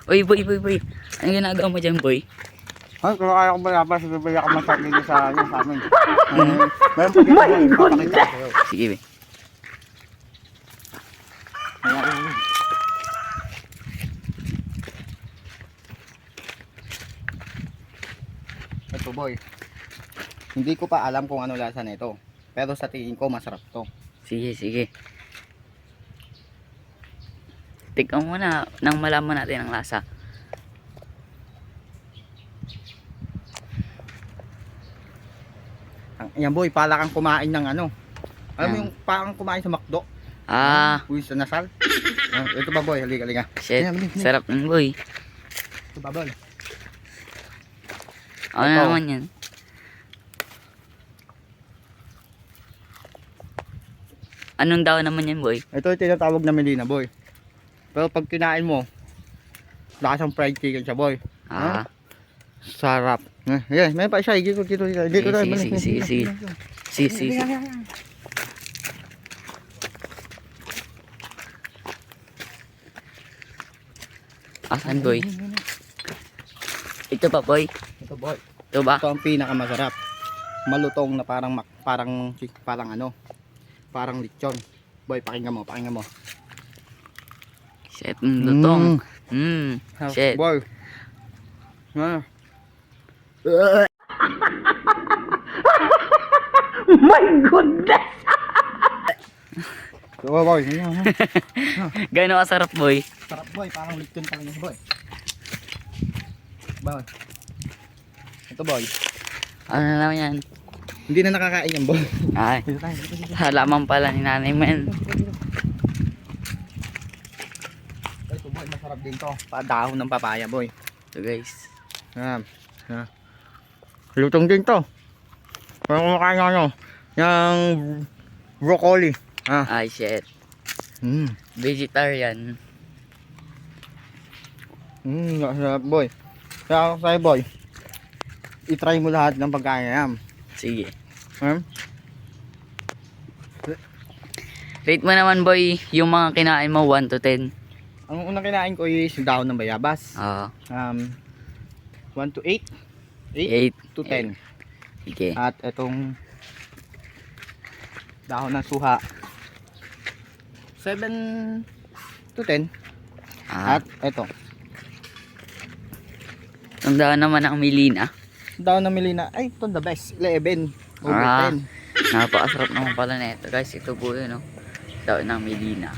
Uy, boy, boy, boy. Ano ginagawa mo dyan, boy? Ay, kung kaya ko malabas, bibili ako masarap dito sa amin. Meron pa dito, boy. Papakita ko sa'yo. Sige, boy. Ito, boy. Hindi ko pa alam kung ano lasa nito. Pero sa tingin ko, masarap to. Sige, sige. Tignan mo na nang malaman natin ang lasa. Yan, boy, pala kang kumain ng ano. Alam mo yung parang kumain sa McDo? Ah, Uy, sa nasal. Ito ba, boy? Halika, halika. shit. Ayan, bilis, bilis. Sarap ng boy. Ito ba, boy? Ano Ito. naman yan? Anong daw naman yan, boy? Ito yung tinatawag na melina, boy. Pero pag kinain mo, lasang fried chicken siya, boy. Ah, Sarap. Yan, may pa isa. Dito, dito, dito. Dito, sige, dito. sige, sige, sige. Sige, sige, sige. Asan, boy? Ito ba, boy? Ito, boy. Ito ba? Ito ang pinakamasarap. Malutong na parang ano, parang lechon. Boy, pakinggan mo, pakinggan mo. Shit, lutong. Shit. Boy. Ah. My goodness! Ito, boy. Gano'n kasarap, boy? Sarap, boy. Parang lechon talaga, boy. Boy. Ito, boy. Ano naman yan? Hindi na nakakain yan, boy. Ay, Dito tayo, dito, dito. halaman pala ni nanay mo yan. Ito, boy. Masarap din to. Dahon ng papaya, boy. Ito, guys. Lutong din to. Parang kumakain ng ano, yung broccoli. Ay, shit. Vegetarian. Sarap, boy. Kaya ako sa'yo, boy, i-try mo lahat ng pagkain yan. Sige. Rate mo naman, boy, yung mga kinain mo 1 to 10. Ang unang kinain ko is dahon ng bayabas. Oo. 1 to 8. 8 to 10. Sige. At itong dahon ng suha, 7 to 10. At ito, Tandaan naman ang Milina. dahon ng melina. Ay, ito the best. 11 over 10. Napakasarap naman pala na ito, guys. Ito po yun, no? Daw ng Milina.